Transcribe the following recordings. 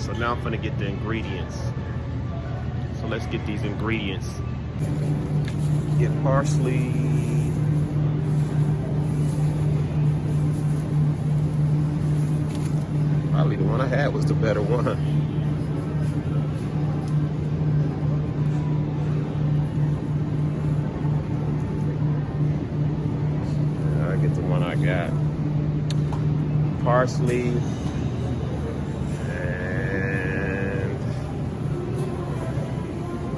So now I'm gonna get the ingredients. So let's get these ingredients. Get parsley. Probably the one I had was the better one. I get the one I got. Parsley.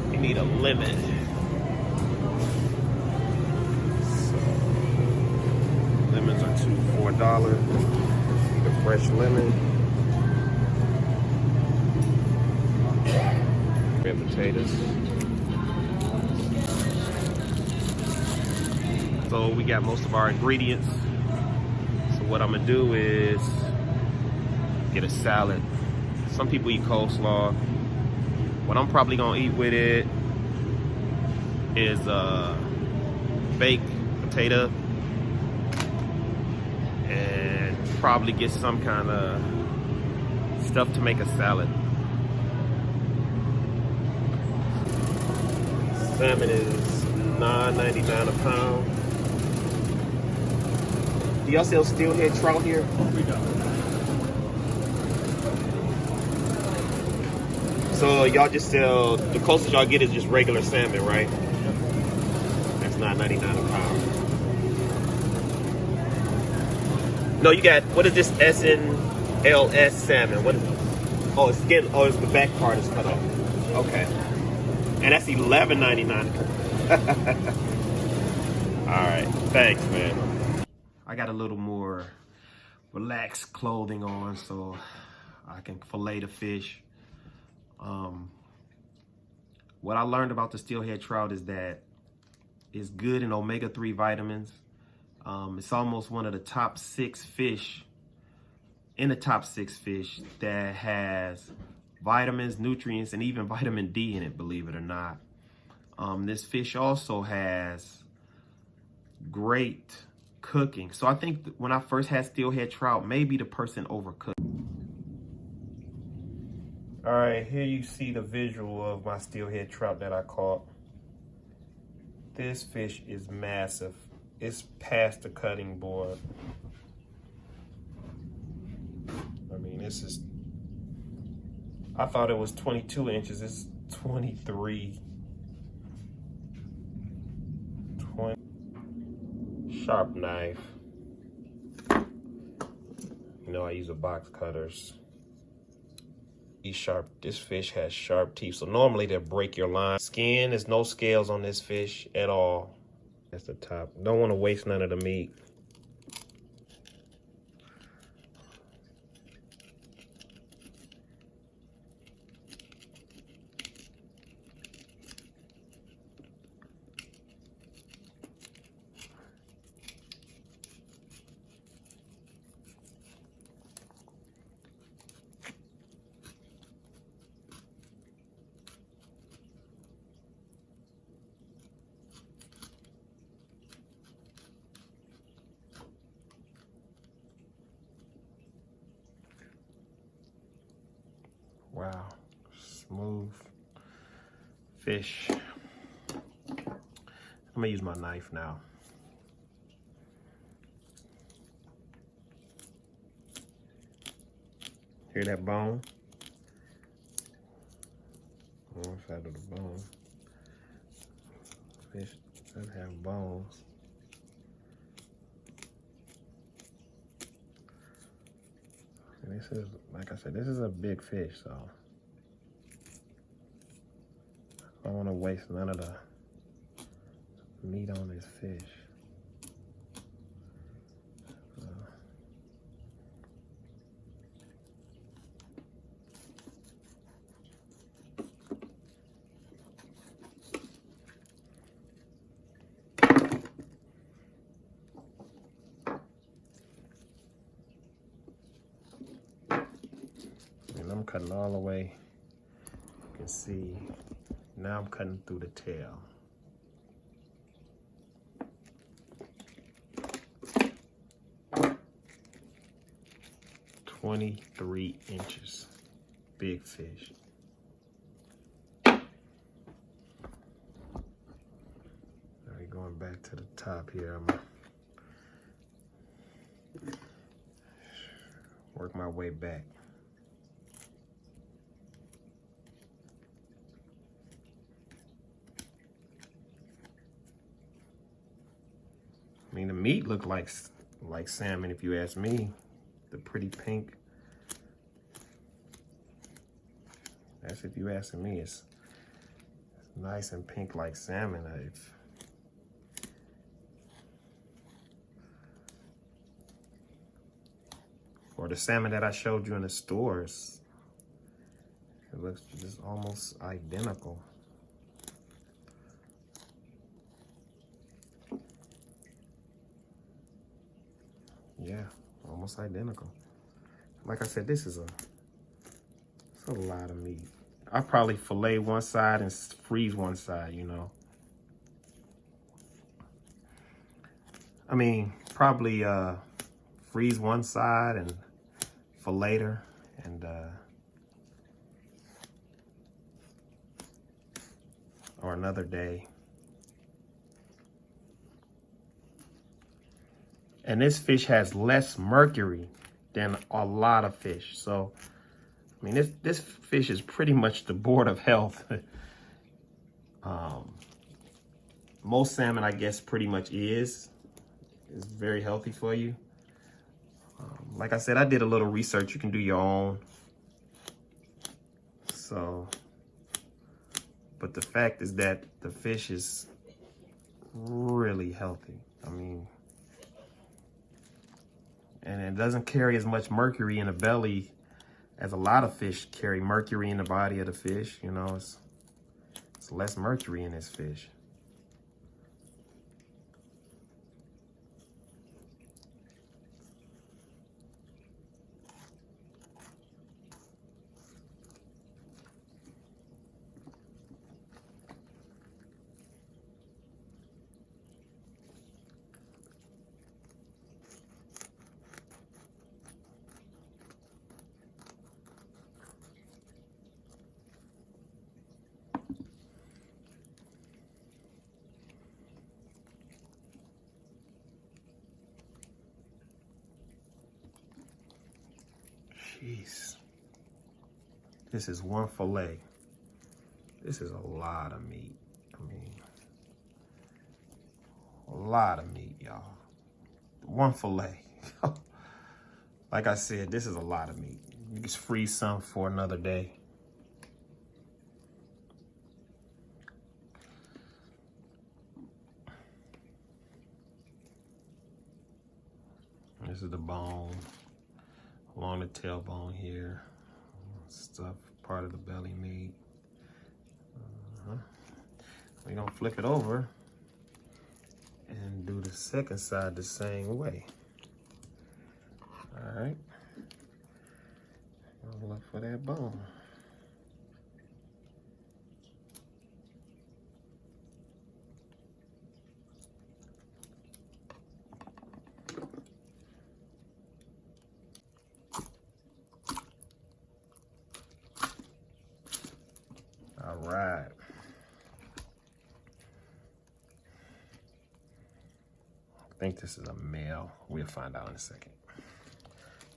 And you need a lemon. So lemons are $4. Need a fresh lemon. Red potatoes. So we got most of our ingredients. So what I'm gonna do is get a salad. Some people eat coleslaw. What I'm probably gonna eat with it is baked potato and probably get some kind of stuff to make a salad. Salmon is $9.99 a pound. Do y'all sell steelhead trout here? We don't. So y'all just sell, the closest y'all get is just regular salmon, right? That's $9.99 a pound. No, you got, what is this SNLS salmon? What is it? Oh, it's skin, oh, it's the back part is cut off. Okay. And that's $11.99. All right, thanks, man. I got a little more relaxed clothing on so I can fillet the fish. What I learned about the steelhead trout is that it's good in omega-3 vitamins. It's almost one of the top 6 fish, in the top 6 fish that has vitamins, nutrients, and even vitamin D in it, believe it or not. This fish also has great cooking. So I think when I first had steelhead trout, maybe the person overcooked. All right, here you see the visual of my steelhead trout that I caught. This fish is massive. It's past the cutting board. I mean, this is, I thought it was 22 inches. It's 23. 20. Sharp knife. You know, I use a box cutters. This fish has sharp teeth, so normally they'll break your line. Skin, there's no scales on this fish at all. That's the top. Don't want to waste none of the meat. Wow, smooth fish. I'm gonna use my knife now. Hear that bone? One side of the bone. Fish does have bones. And this is, like I said, this is a big fish, so I don't want to waste none of the meat on this fish. And I'm cutting all the way. You can see, now I'm cutting through the tail. "23 inches. big fish. Going back to the top here, I'm gonna work my way back. I mean, the meat looked like salmon, if you ask me. The pretty pink. That's if you asking me. It's nice and pink like salmon. Or the salmon that I showed you in the stores. It looks just almost identical. Yeah, almost identical. Like I said, it's a lot of meat. I probably fillet one side and freeze one side, you know. I mean, probably freeze one side and fillet her, and or another day. And this fish has less mercury than a lot of fish. So, I mean, this fish is pretty much the board of health. Most salmon, I guess, pretty much is very healthy for you. Like I said, I did a little research. You can do your own. So, but the fact is that the fish is really healthy. I mean, and it doesn't carry as much mercury in the belly as a lot of fish carry mercury in the body of the fish. You know, it's less mercury in this fish. Jeez. This is one fillet. This is a lot of meat. I mean, a lot of meat, y'all. One fillet. Like I said, this is a lot of meat. You just freeze some for another day. This is the bone along the tailbone here. Stuff, part of the belly meat. We're gonna flip it over and do the second side the same way. All right. I'll look for that bone. All right. I think this is a male. We'll find out in a second.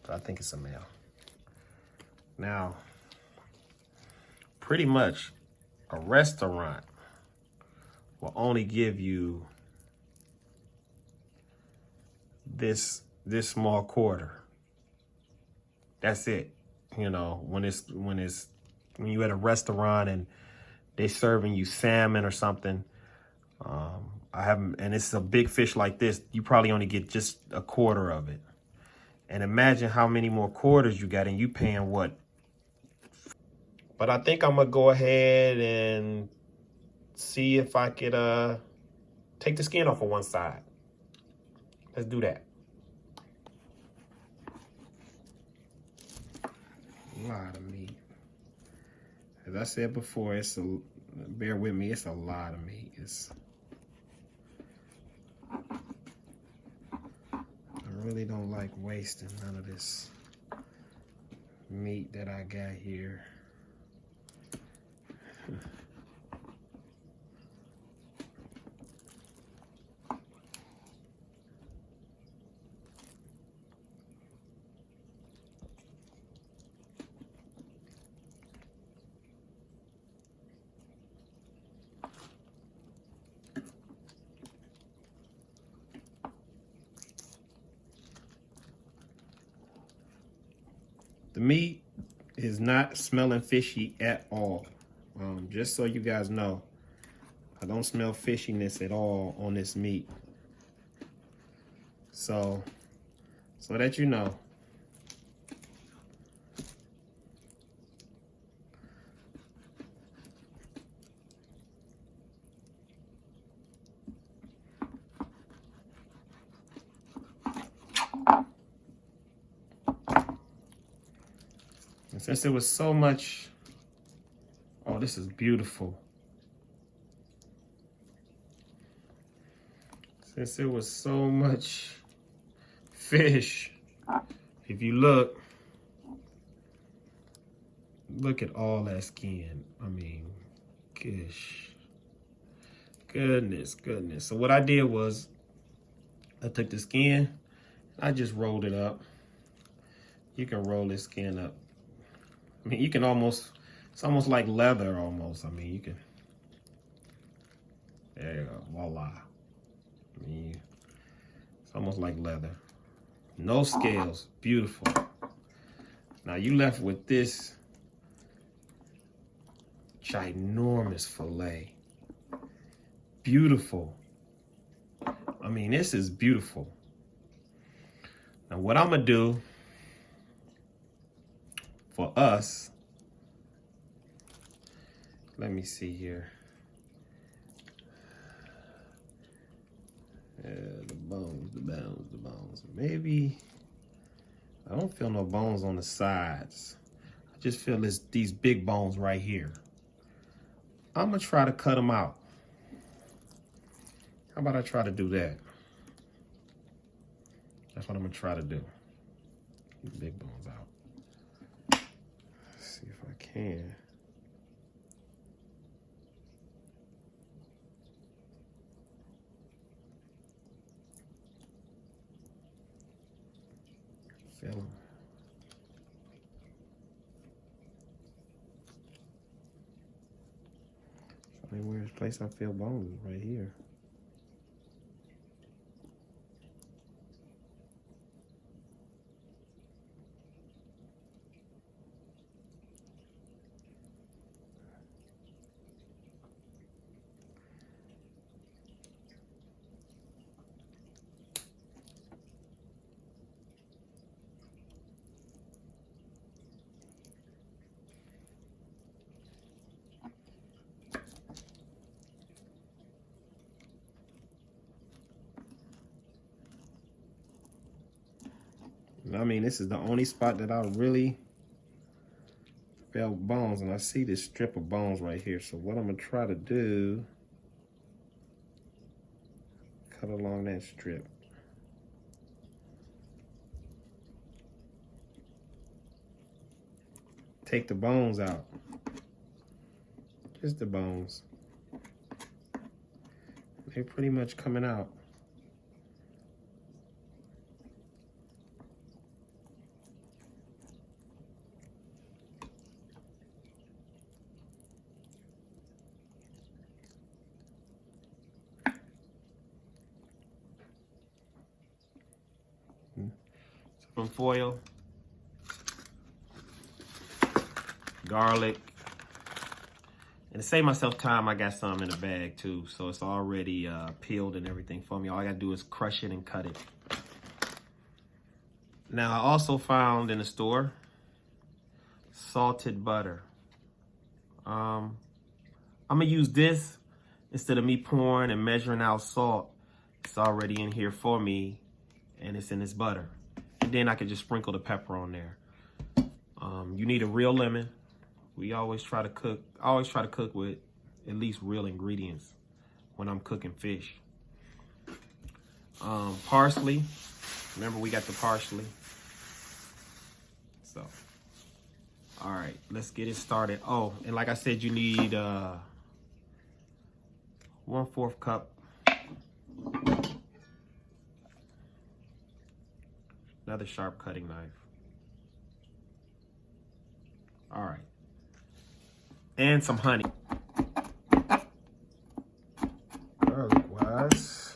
But I think it's a male. Now, pretty much a restaurant will only give you this small quarter. That's it. You know, when you're at a restaurant and they serving you salmon or something, and it's a big fish like this, you probably only get just a quarter of it. And imagine how many more quarters you got, and you paying what? But I think I'm gonna go ahead and see if I could take the skin off of one side. Let's do that. A lot of meat. As I said before, bear with me, it's a lot of meat. I really don't like wasting none of this meat that I got here. The meat is not smelling fishy at all. Just so you guys know, I don't smell fishiness at all on this meat. So that you know. And since there was so much, oh, this is beautiful. Since there was so much fish, if you look at all that skin. I mean, goodness. So what I did was I took the skin, I just rolled it up. You can roll this skin up. I mean, you can it's almost like leather almost. I mean, you can, there you go, voila. I mean, it's almost like leather. No scales, beautiful. Now you left with this ginormous fillet. Beautiful. I mean, this is beautiful. Now what I'm gonna do for us, let me see here. The bones. Maybe, I don't feel no bones on the sides. I just feel these big bones right here. I'm gonna try to cut them out. How about I try to do that? That's what I'm gonna try to do. Get the big bones out. Let's see if I can. Feel them. The only weirdest place I feel bones is right here. I mean, this is the only spot that I really felt bones, and I see this strip of bones right here. So what I'm gonna try to do, cut along that strip. Take the bones out. Just the bones. They're pretty much coming out. From foil, garlic, and to save myself time, I got some in a bag too, so it's already peeled and everything for me. All I gotta do is crush it and cut it. Now I also found in the store salted butter. I'm gonna use this instead of me pouring and measuring out salt. It's already in here for me, and it's in this butter. And then I can just sprinkle the pepper on there. You need a real lemon. I always try to cook with at least real ingredients when I'm cooking fish. Parsley. Remember, we got the parsley. So All right, let's get it started. Oh, and like I said, you need 1/4 cup. Another sharp cutting knife. All right. And some honey. Garlic-wise.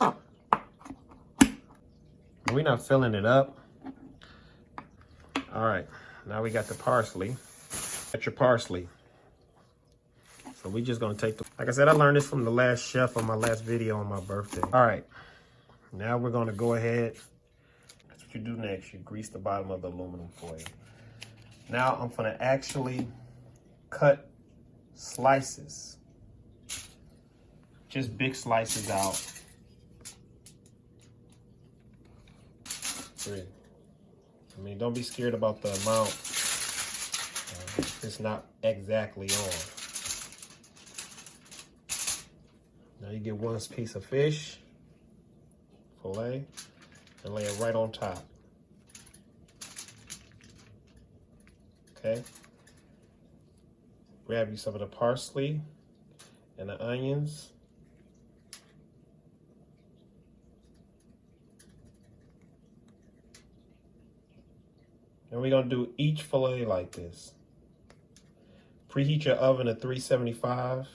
We're not filling it up. All right, now we got the parsley. Got your parsley. So we just gonna take the, like I said, I learned this from the last chef on my last video on my birthday. All right, now we're gonna go ahead. That's what you do next. You grease the bottom of the aluminum foil. Now I'm gonna actually cut slices. Just big slices out. I mean, don't be scared about the amount. It's not exactly on. Now you get one piece of fish, fillet, and lay it right on top. Okay. Grab you some of the parsley and the onions. And we're gonna do each fillet like this. Preheat your oven to 375.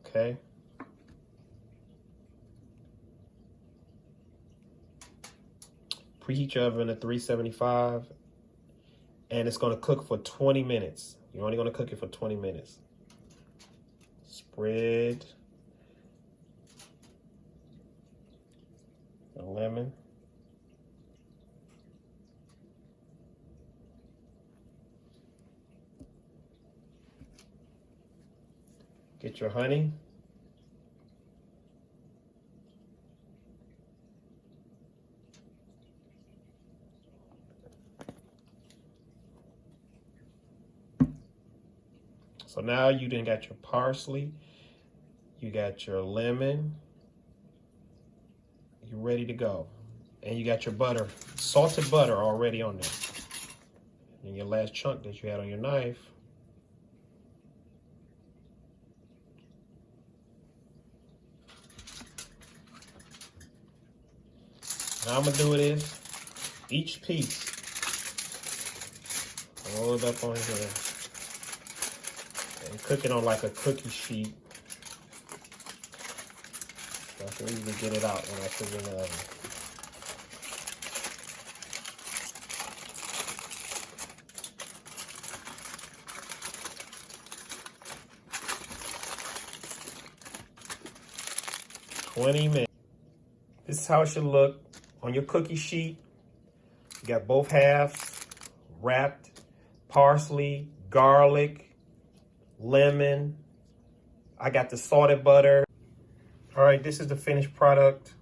Okay. Preheat your oven to 375. And it's gonna cook for 20 minutes. You're only gonna cook it for 20 minutes. Spread the lemon. Get your honey. So now you done got your parsley, you got your lemon, you're ready to go. And you got your butter, salted butter already on there. And your last chunk that you had on your knife. Now I'm gonna do it is each piece, roll it up on here and cook it on like a cookie sheet. So I can easily get it out when I put it in the oven. $20. This is how it should look on your cookie sheet. You got both halves wrapped, parsley, garlic, lemon. I got the salted butter. All right, this is the finished product.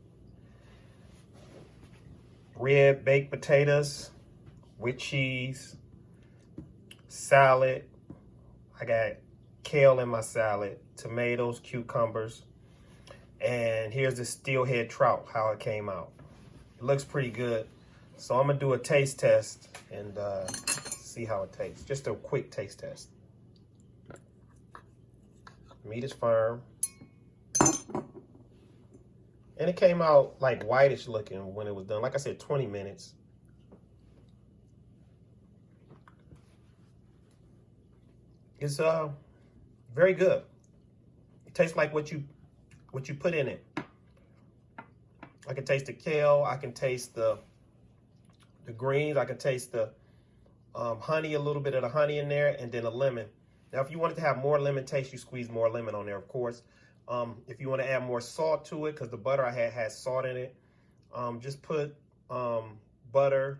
Red baked potatoes with cheese, salad. I got kale in my salad, tomatoes, cucumbers. And here's the steelhead trout, how it came out. It looks pretty good. So I'm gonna do a taste test and see how it tastes. Just a quick taste test. Meat is firm. And it came out like whitish looking when it was done. Like I said, 20 minutes. It's very good. It tastes like what you put in it. I can taste the kale, I can taste the greens, I can taste the honey, a little bit of the honey in there, and then a lemon. Now, if you wanted to have more lemon taste, you squeeze more lemon on there, of course. If you want to add more salt to it, because the butter I had has salt in it, just put butter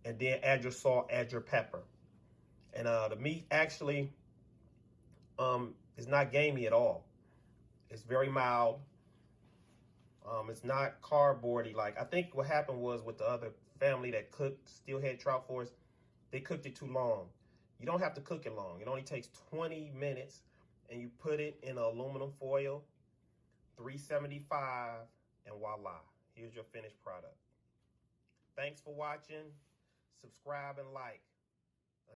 and then add your salt, add your pepper. And the meat actually is not gamey at all. It's very mild. It's not cardboardy. Like, I think what happened was with the other family that cooked steelhead trout for us, they cooked it too long. You don't have to cook it long. It only takes 20 minutes, and you put it in an aluminum foil, 375, and voila. Here's your finished product. Thanks for watching. Subscribe and like.